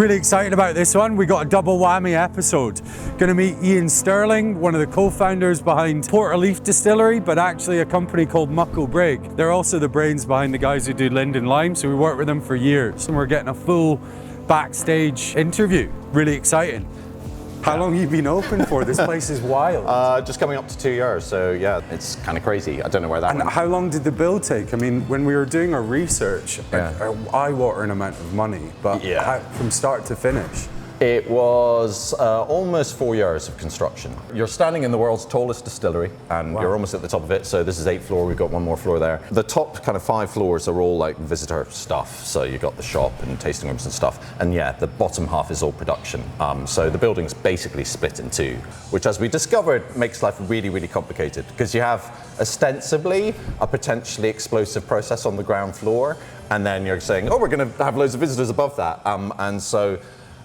Really excited about this one. We got a double whammy episode. Gonna meet Iain Stirling, one of the co-founders behind Leith Distillery, but actually a company called Muckle Brigg. They're also the brains behind the guys who do Linden Lime, so we worked with them for years. And we're getting a full backstage interview. Really exciting. How long have you been open for? This place is wild. Just coming up to 2 years, so yeah, it's kind of crazy. I don't know where that went. And how long did the build take? I mean, when we were doing our research, an eye-watering amount of money, but from start to finish? It was almost 4 years of construction. You're standing in the world's tallest distillery, and you're almost at the top of it. So this is 8th floor, we've got one more floor there. The top kind of 5 floors are all like visitor stuff. So you've got the shop and tasting rooms and stuff. And yeah, the bottom half is all production. So the building's basically split in two, which as we discovered makes life really, really complicated because you have ostensibly a potentially explosive process on the ground floor. And then you're saying, oh, we're gonna have loads of visitors above that. And so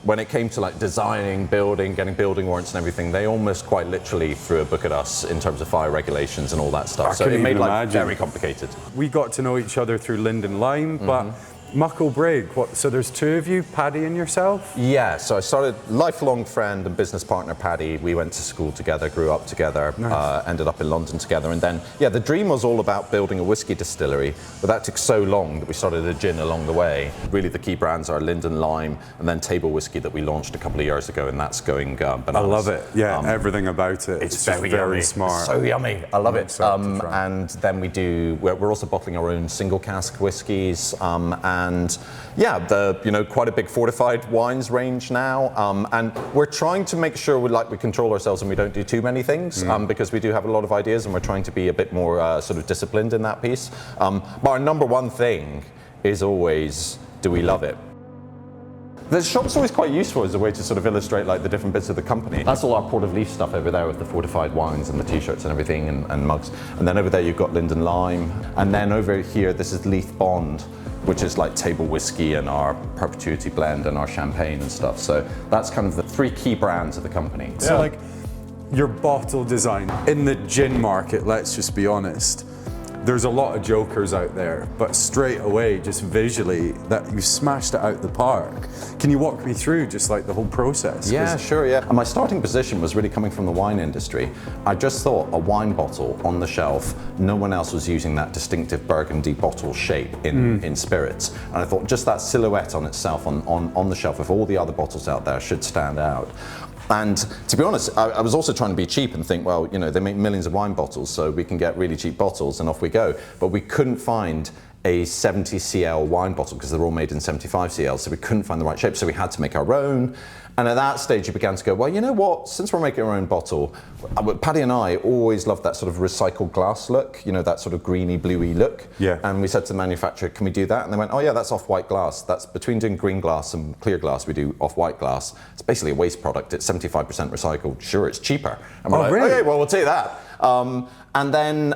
when it came to like designing, building, getting building warrants and everything, they almost quite literally threw a book at us in terms of fire regulations and all that stuff. So it made life very complicated. We got to know each other through Linden Lime, but Muckle Brigg, so there's two of you, Paddy and yourself? Yeah, so I started, lifelong friend and business partner Paddy. We went to school together, grew up together, ended up in London together. And then, yeah, the dream was all about building a whiskey distillery, but that took so long that we started a gin along the way. Really the key brands are Linden Lime and then Table Whiskey that we launched a couple of years ago, and that's going bananas. I love it, yeah, everything about it. It's very smart. It's so yummy, I love it. And then we're also bottling our own single cask whiskies, and yeah, quite a big fortified wines range now, and we're trying to make sure we control ourselves and we don't do too many things, because we do have a lot of ideas and we're trying to be a bit more sort of disciplined in that piece. But our number one thing is always, do we love it? The shop's always quite useful as a way to sort of illustrate like the different bits of the company. That's all our Port of Leith stuff over there with the fortified wines and the t-shirts and everything and mugs. And then over there you've got Linden Lime. And then over here, this is Leith Bond, which is like table whiskey and our perpetuity blend and our champagne and stuff. So that's kind of the 3 key brands of the company. So like your bottle design in the gin market, let's just be honest, there's a lot of jokers out there, but straight away, just visually, that you smashed it out the park. Can you walk me through just like the whole process? Yeah, sure, yeah. And my starting position was really coming from the wine industry. I just thought a wine bottle on the shelf, no one else was using that distinctive burgundy bottle shape in spirits. And I thought just that silhouette on itself on the shelf of all the other bottles out there should stand out. And to be honest, I was also trying to be cheap and think, well, they make millions of wine bottles, so we can get really cheap bottles and off we go. But we couldn't find a 70 cl wine bottle because they're all made in 75 cl, so we couldn't find the right shape, so we had to make our own. And at that stage, you began to go, well, you know what? Since we're making our own bottle, Paddy and I always loved that sort of recycled glass look, that sort of greeny, bluey look. Yeah. And we said to the manufacturer, can we do that? And they went, oh yeah, that's off-white glass. That's between doing green glass and clear glass, we do off-white glass. It's basically a waste product. It's 75% recycled. Sure, it's cheaper. And we're like, really? Okay, well, we'll take that. And then,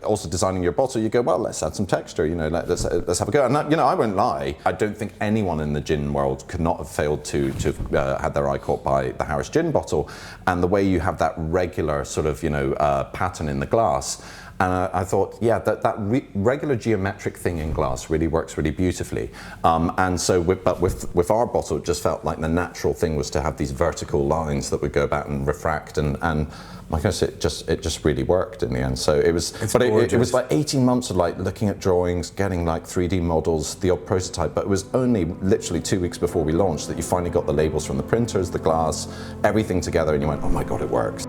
also designing your bottle, you go, well, let's add some texture, let's have a go. And that, I won't lie, I don't think anyone in the gin world could not have failed to have had their eye caught by the Harris gin bottle. And the way you have that regular sort of, pattern in the glass. And I thought, yeah, that regular geometric thing in glass really works really beautifully. And so, with our bottle, it just felt like the natural thing was to have these vertical lines that would go about and refract, and like I said, it just really worked in the end. So it was, it was like 18 months of like looking at drawings, getting like 3D models, the odd prototype. But it was only literally 2 weeks before we launched that you finally got the labels from the printers, the glass, everything together, and you went, oh my God, it works.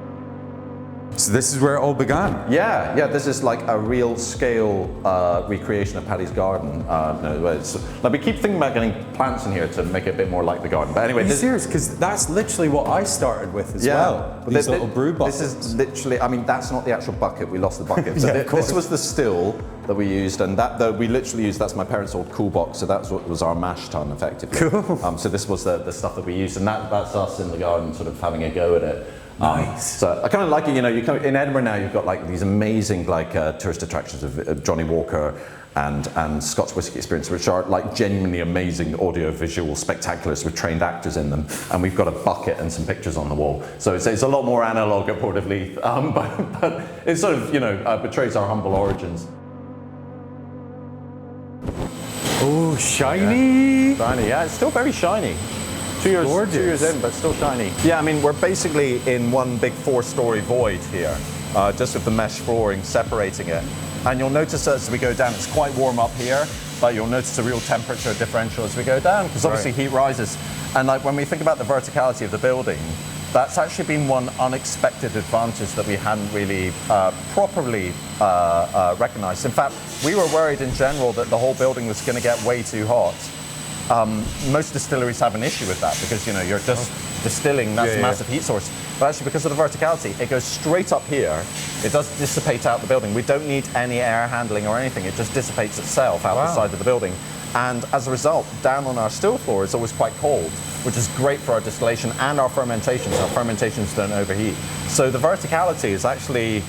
So this is where it all began? Yeah, this is like a real scale recreation of Paddy's garden. We keep thinking about getting plants in here to make it a bit more like the garden. But anyway, are you serious? Because that's literally what I started with as well. These little brew buckets. This is literally, that's not the actual bucket, we lost the bucket. So this was the still that we used, and that we literally used, that's my parents' old cool box, so that's what was our mash tun effectively. Cool. So this was the stuff that we used, and that's us in the garden sort of having a go at it. Nice. So I kind of like it, you come in Edinburgh now, you've got like these amazing tourist attractions of Johnny Walker and Scotch Whisky Experience, which are like genuinely amazing audio-visual spectaculars with trained actors in them, and we've got a bucket and some pictures on the wall. So it's a lot more analogue at Port of Leith, but it sort of betrays our humble origins. Oh, shiny. Shiny, yeah, it's still very shiny. 2 years, Gorgeous. 2 years in, but still shiny. Yeah, I mean, we're basically in one big 4-story void here, just with the mesh flooring separating it. And you'll notice as we go down, it's quite warm up here, but you'll notice a real temperature differential as we go down, because obviously heat rises. And like when we think about the verticality of the building, that's actually been one unexpected advantage that we hadn't really properly recognized. In fact, we were worried in general that the whole building was going to get way too hot. Most distilleries have an issue with that because, you know, you're just distilling, that's a massive heat source. But actually, because of the verticality, it goes straight up here. It does dissipate out the building. We don't need any air handling or anything. It just dissipates itself out the side of the building. And as a result, down on our still floor is always quite cold, which is great for our distillation and our fermentations. Our fermentations don't overheat. So the verticality is actually,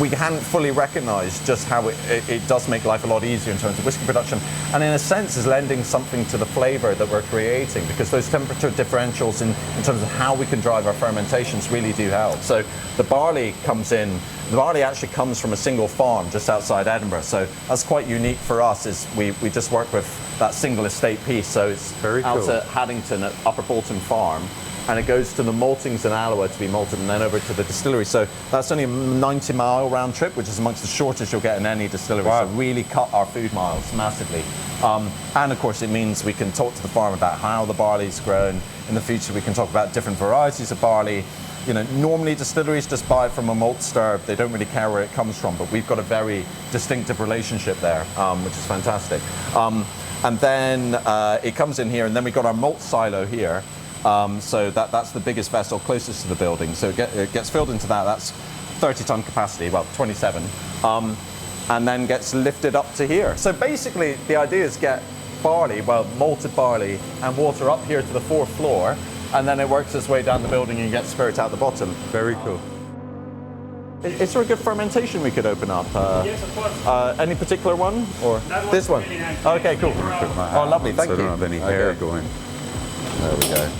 we hadn't fully recognized just how it does make life a lot easier in terms of whiskey production, and in a sense is lending something to the flavor that we're creating, because those temperature differentials in terms of how we can drive our fermentations really do help. So the barley comes in, the barley actually comes from a single farm just outside Edinburgh, so that's quite unique for us, is we just work with that single estate piece. So it's Very out cool. at Haddington at Upper Bolton Farm, and it goes to the maltings in Alloa to be malted and then over to the distillery. So that's only a 90-mile round trip, which is amongst the shortest you'll get in any distillery. So really cut our food miles massively. And of course it means we can talk to the farm about how the barley's grown. In the future we can talk about different varieties of barley. You know, normally distilleries just buy it from a malt stir. They don't really care where it comes from, but we've got a very distinctive relationship there, which is fantastic. And then it comes in here, and then we've got our malt silo here. So that's the biggest vessel closest to the building. So it gets filled into that. That's 30-ton capacity, well, 27, and then gets lifted up to here. So basically, the idea is get barley, well, malted barley, and water up here to the 4th floor, and then it works its way down the building and you get spirit out the bottom. Very cool. Is there a good fermentation we could open up? Yes, of course. Any particular one, or That this one? really nice. Okay, cool. Oh, lovely. Thank you. So I don't have any hair going. There we go.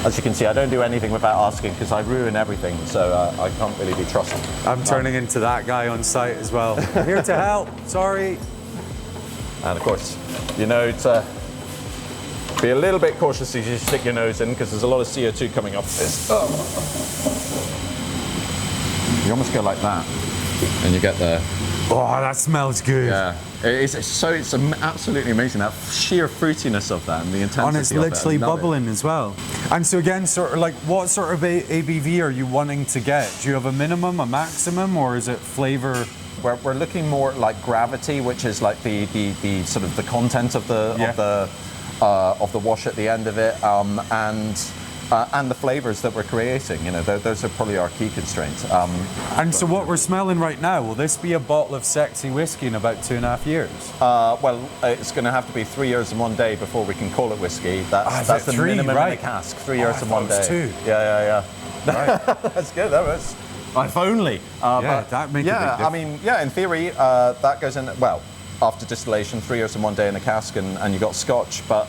As you can see, I don't do anything without asking because I ruin everything, so I can't really be trusted. I'm turning into that guy on site as well. I'm here to help. Sorry. And of course, you know, to be a little bit cautious as you stick your nose in because there's a lot of CO2 coming off this. Oh. You almost go like that, and you get the. Oh, that smells good. Yeah, it's absolutely amazing, that sheer fruitiness of that and the intensity of it. And it's literally bubbling as well. And so again, sort of like, what sort of ABV are you wanting to get? Do you have a minimum, a maximum, or is it flavor? We're looking more like gravity, which is like the sort of the content of the wash at the end of it, and the flavors that we're creating. You know, those are probably our key constraints. And so what we're smelling right now, will this be a bottle of sexy whiskey in about 2.5 years? Well, it's going to have to be 3 years and 1 day before we can call it whiskey. That's the minimum in the cask. 3 years and 1 day. 2. Yeah. Right. That's good. That was. If only. That makes a big difference. I mean, yeah. In theory, that goes in. Well, after distillation, 3 years and 1 day in a cask, and you got Scotch, but.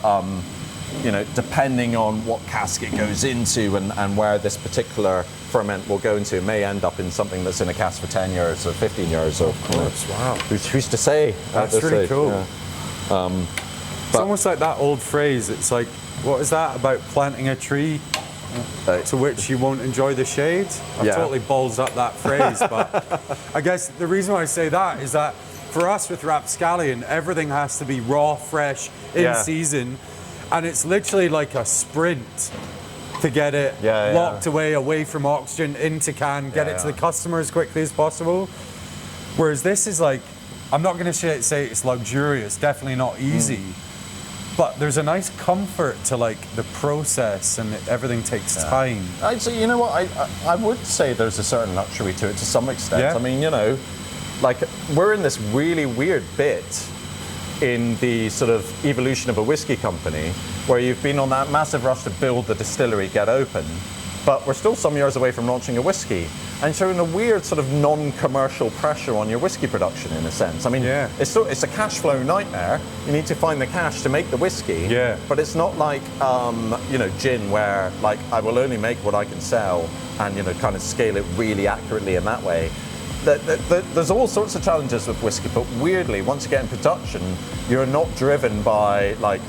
You know, depending on what cask it goes into and where this particular ferment will go into, it may end up in something that's in a cask for 10 years or 15 years. Or, of course, wow. Who's to say? That's really cool. Yeah. It's almost like that old phrase. It's like, what is that about planting a tree to which you won't enjoy the shade? I've totally balls up that phrase, but I guess the reason why I say that is that for us with Rapscallion, everything has to be raw, fresh, in season. And it's literally like a sprint to get it locked away from oxygen, into can, get it to the customer as quickly as possible. Whereas this is like, I'm not going to say it's luxurious, definitely not easy, but there's a nice comfort to like the process, and everything takes time. So you know what, I would say there's a certain luxury to it to some extent. Yeah. I mean, you know, like we're in this really weird bit in the sort of evolution of a whiskey company where you've been on that massive rush to build the distillery, get open, but we're still some years away from launching a whiskey. And so in a weird sort of non-commercial pressure on your whiskey production in a sense. I mean, it's a cash flow nightmare. You need to find the cash to make the whiskey, but it's not like, you know, gin where like I will only make what I can sell and, you know, kind of scale it really accurately in that way. there's all sorts of challenges with whiskey, but weirdly, once you get in production, you're not driven by like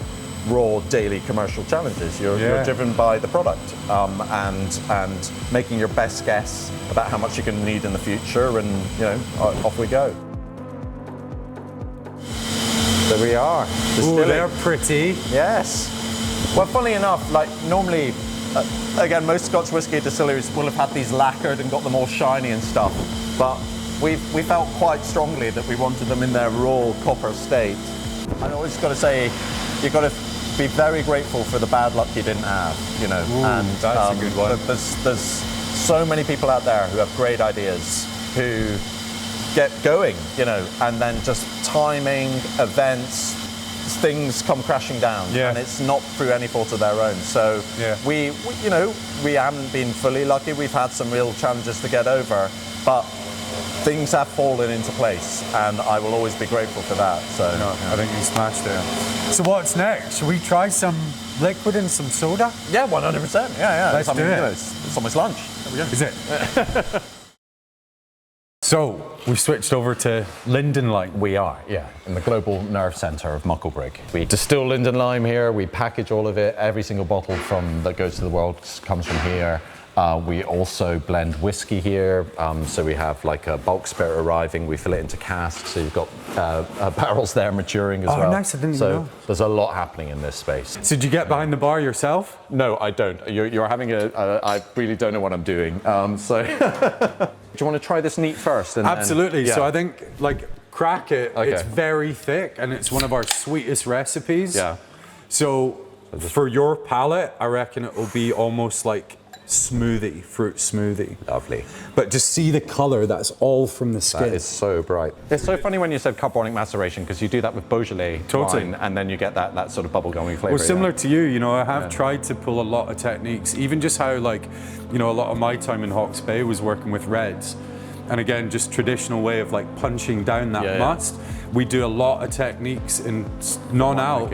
raw daily commercial challenges. You're driven by the product and making your best guess about how much you're going to need in the future, and you know, off we go. There we are. Ooh, they're pretty. Yes. Well, funnily enough, like normally, again, most Scotch whisky distilleries will have had these lacquered and got them all shiny and stuff, but we felt quite strongly that we wanted them in their raw copper state. And I always got to say, you've got to be very grateful for the bad luck you didn't have, you know. Ooh, and that's a good one. There's so many people out there who have great ideas, who get going, you know, and then just timing, events, things come crashing down, and it's not through any fault of their own. So we you know, we haven't been fully lucky. We've had some real challenges to get over, but things have fallen into place, and I will always be grateful for that. So I think you smashed it. So what's next? Should we try some liquid and some soda? Yeah, 100%. Yeah. Let's do it. You know, it's almost lunch. There we go. Is it? So we switched over to Linden Lime. We are, in the global nerve centre of Muckle Brigg. We distill Linden Lime here, we package all of it, every single bottle that goes to the world comes from here. We also blend whiskey here, so we have like a bulk spirit arriving, we fill it into casks, so you've got barrels there maturing as well. Oh, nice, I didn't even know. There's a lot happening in this space. So did you get behind the bar yourself? No, I don't. You're having I really don't know what I'm doing. So, do you want to try this neat first? Absolutely. So I think, like, crack it. Okay. It's very thick, and it's one of our sweetest recipes. Yeah. So for your palate, I reckon it will be almost like smoothie, fruit smoothie. Lovely. But just see the colour, that's all from the skin. That is so bright. It's so funny when you said carbonic maceration, because you do that with Beaujolais wine, and then you get that sort of bubblegummy flavour. Well, similar to you, I have tried to pull a lot of techniques, even just how, like, a lot of my time in Hawke's Bay was working with reds. And again, just traditional way of like punching down that must. We do a lot of techniques in non-alc,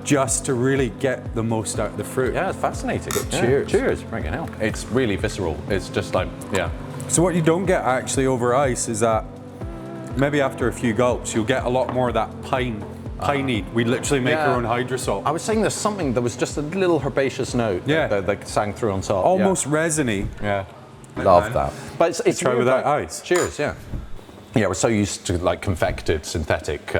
just to really get the most out of the fruit. Yeah, it's fascinating. Cheers. Cheers, bring it out. It's really visceral. It's just like, So what you don't get actually over ice is that maybe after a few gulps, you'll get a lot more of that piney. We literally make our own hydrosol. I was saying there was just a little herbaceous note that sang through on top. Almost resiny. Yeah. Love that. But it's try without ice. Cheers, yeah. Yeah, we're so used to like confected synthetic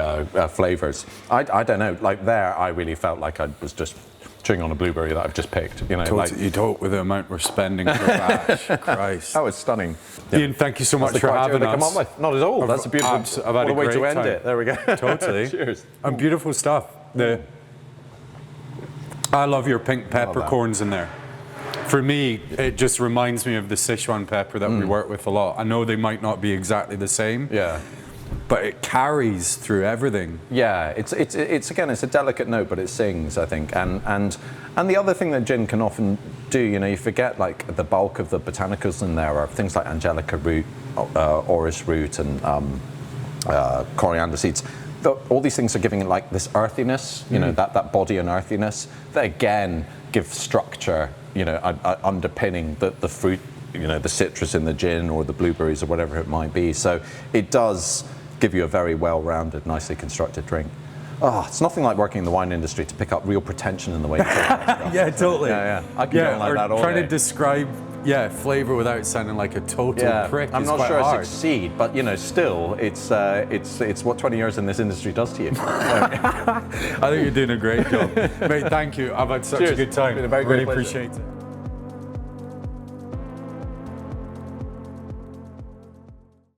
flavors. I don't know, like there I really felt like I was just chewing on a blueberry that I've just picked. You don't with the amount we're spending per batch. Christ. That was stunning. Ian, thank you so much for having us. Come on with. Not at all. That's a beautiful I've had a way great to end time. it. There we go. Totally. Cheers. And beautiful stuff. I love your pink peppercorns in there. For me, it just reminds me of the Sichuan pepper that we work with a lot. I know they might not be exactly the same. Yeah. But it carries through everything. Yeah, it's again, it's a delicate note, but it sings, I think. And the other thing that gin can often do, you forget like the bulk of the botanicals in there are things like angelica root, orris root, and coriander seeds. All these things are giving it like this earthiness, that body and earthiness that again give structure, underpinning the fruit, the citrus in the gin or the blueberries or whatever it might be. So it does give you a very well-rounded, nicely constructed drink. Oh, it's nothing like working in the wine industry to pick up real pretension in the way you talk about stuff. Yeah, totally. Yeah. I can go like that all trying day. to describe flavour without sounding like a total prick. I'm not sure hard. I succeed, but still, it's what 20 years in this industry does to you. I think you're doing a great job. Mate, thank you. I've had such a good time. It's been a very great really pleasure. appreciate it.